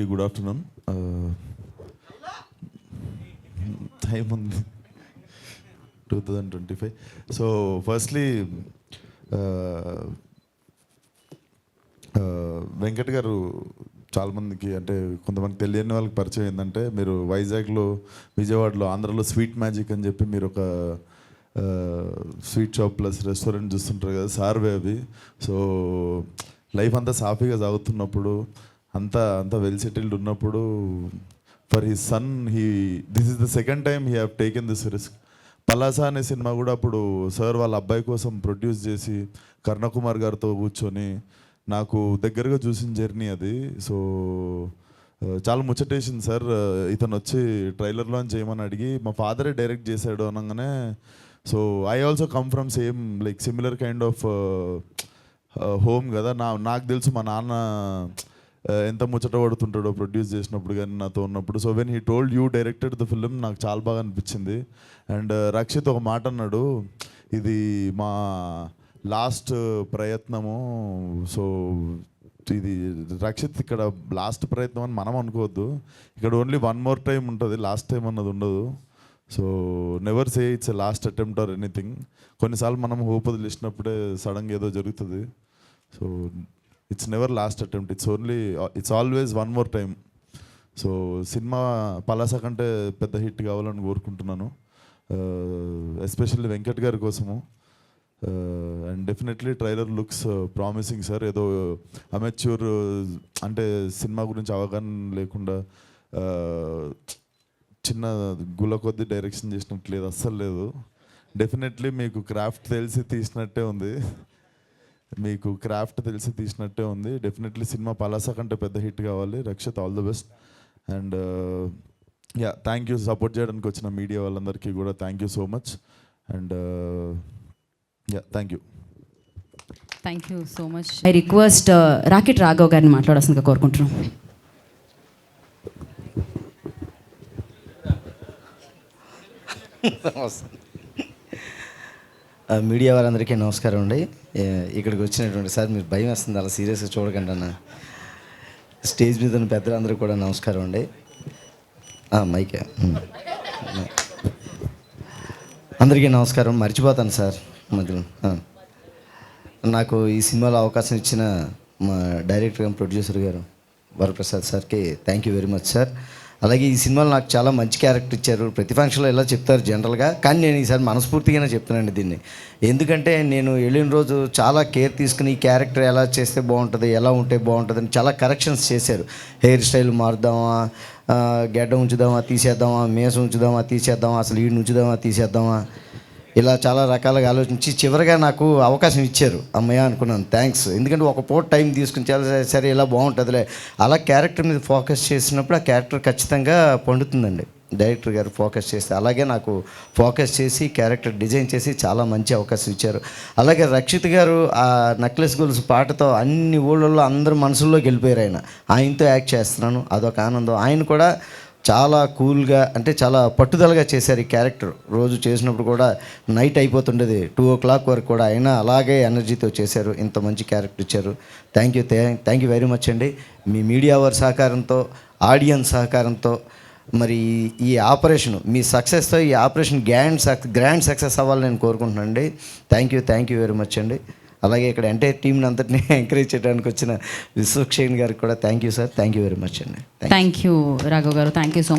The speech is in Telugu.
Good afternoon. టైం ఉంది 2025. సో ఫస్ట్లీ వెంకట్ గారు చాలామందికి అంటే కొంతమంది తెలియని వాళ్ళకి పరిచయం ఏంటంటే మీరు వైజాగ్లో, విజయవాడలో, ఆంధ్రాలో స్వీట్ మ్యాజిక్ అని చెప్పి మీరు ఒక స్వీట్ షాప్ ప్లస్ రెస్టారెంట్ చూస్తుంటారు కదా, సార్వే అవి. సో లైఫ్ అంతా సాఫీగా సాగుతున్నప్పుడు, అంతా వెల్ సెటిల్డ్ ఉన్నప్పుడు, for his son this is the second time he have taken this risk. Palasa అనే సినిమా కూడా అప్పుడు సార్ వాళ్ళ అబ్బాయి కోసం ప్రొడ్యూస్ చేసి కర్ణకుమార్ గారితో కూర్చొని నాకు దగ్గరగా చూసిన జర్నీ అది. సో చాలా ముచ్చటేసింది సార్. ఇతను వచ్చి ట్రైలర్లో చేయమని అడిగి మా ఫాదరే డైరెక్ట్ చేశాడు అనగానే, so I also come from same like similar kind of home కదా. నాకు తెలుసు మా నాన్న ఎంత ముచ్చట పడుతుంటాడో ప్రొడ్యూస్ చేసినప్పుడు కానీ నాతో ఉన్నప్పుడు. So when he told you directed the film నాకు చాలా బాగా అనిపించింది. అండ్ రక్షిత్ ఒక మాట అన్నాడు, ఇది మా లాస్ట్ ప్రయత్నము. సో ఇది రక్షిత్ ఇక్కడ లాస్ట్ ప్రయత్నం అని మనం అనుకోవద్దు. ఇక్కడ ఓన్లీ వన్ మోర్ టైం ఉంటుంది, లాస్ట్ టైం అన్నది ఉండదు. So never say it's a last attempt or anything. కొన్నిసార్లు మనం హోప్ వదిలేసినప్పుడే సడన్గా ఏదో జరుగుతుంది. So it's never lost attempt, it's always one more time. So cinema Palasa కంటే పెద్ద హిట్ కావాలని కోరుకుంటున్నాను, ఎస్పెషల్లీ వెంకట్ గారి కోసము. And definitely trailer looks promising sir. ఏదో అమెచ్యూర్ అంటే సినిమా గురించి అవగాహన లేకుండా చిన్న గుల కొద్ది డైరెక్షన్ చేసినట్టు లేదు, అస్సలు లేదు. డెఫినెట్లీ మీకు క్రాఫ్ట్ తెలిసి తీసినట్టే ఉంది. డెఫినెట్లీ సినిమా పలాస కంటే పెద్ద హిట్ కావాలి. Rakshit, all the best. And thank you support చేయడానికి వచ్చిన మీడియా వాళ్ళందరికీ కూడా thank you so much. And thank you so much. I request Rocket Raghav గారిని మాట్లాడాల్సిందిగా కోరుకుంటున్నాం. మీడియా వారందరికీ నమస్కారం అండి. ఇక్కడికి వచ్చినటువంటి సార్, మీరు భయం వేస్తుంది అలా సీరియస్గా చూడకండి అన్న. స్టేజ్ మీద ఉన్న పెద్దలందరూ కూడా నమస్కారం అండి. మైకే అందరికీ నమస్కారం. మర్చిపోతాను సార్ మధ్యలో. నాకు ఈ సినిమాలో అవకాశం ఇచ్చిన మా డైరెక్టర్ గారు, ప్రొడ్యూసర్ గారు వరప్రసాద్ సార్కి thank you very much sir. అలాగే ఈ సినిమాలో నాకు చాలా మంచి క్యారెక్టర్ ఇచ్చారు. ప్రతి ఫంక్షన్లో ఇలా చెప్తారు జనరల్గా, కానీ నేను ఈసారి మనస్ఫూర్తిగానే చెప్తున్నానండి దీన్ని. ఎందుకంటే నేను వెళ్ళిన రోజు చాలా కేర్ తీసుకుని ఈ క్యారెక్టర్ ఎలా చేస్తే బాగుంటుంది, ఎలా ఉంటే బాగుంటుంది అని చాలా కరెక్షన్స్ చేశారు. హెయిర్ స్టైల్ మారుద్దామా, గెడ్డ ఉంచుదామా తీసేద్దామా, మేసం ఉంచుదామా తీసేద్దామా, అసలు ఈడు ఉంచుదామా తీసేద్దామా, ఇలా చాలా రకాలుగా ఆలోచించి చివరిగా నాకు అవకాశం ఇచ్చారు. అమ్మయ్య అనుకున్నాను, థ్యాంక్స్. ఎందుకంటే ఒక పూట టైం తీసుకుని చాలా సరే ఇలా బాగుంటుందిలే, అలా క్యారెక్టర్ మీద ఫోకస్ చేసినప్పుడు ఆ క్యారెక్టర్ ఖచ్చితంగా పండుతుందండి. డైరెక్టర్ గారు ఫోకస్ చేస్తే, అలాగే నాకు ఫోకస్ చేసి క్యారెక్టర్ డిజైన్ చేసి చాలా మంచి అవకాశం ఇచ్చారు. అలాగే రక్షిత్ గారు ఆ నెక్లెస్ గొలుసు పాటతో అన్ని ఊళ్ళల్లో అందరి మనసుల్లోకి వెళ్ళిపోయారు. ఆయనతో యాక్ట్ చేస్తున్నాను, అదొక ఆనందం. ఆయన కూడా చాలా కూల్గా అంటే చాలా పట్టుదలగా చేశారు ఈ క్యారెక్టర్. రోజు చేసినప్పుడు కూడా నైట్ అయిపోతుండేది 2 o'clock వరకు కూడా, అయినా అలాగే ఎనర్జీతో చేశారు. ఇంత మంచి క్యారెక్టర్ ఇచ్చారు. థ్యాంక్ యూ వెరీ మచ్ అండి. మీ మీడియా వారి సహకారంతో, ఆడియన్స్ సహకారంతో, మరి ఈ ఆపరేషన్ మీ సక్సెస్తో ఈ ఆపరేషన్ గ్రాండ్ సక్సెస్ అవ్వాలని నేను కోరుకుంటున్నాను అండి. థ్యాంక్ యూ వెరీ మచ్ అండి. అలాగే ఇక్కడ ఎంటైర్ టీంని అంతటినీ ఎంకరేజ్ చేయడానికి వచ్చిన విశ్వక్షేణ్ గారికి కూడా thank you sir. Thank you very much అండి. థ్యాంక్ యూ రాఘవ్ గారు. Thank you so much.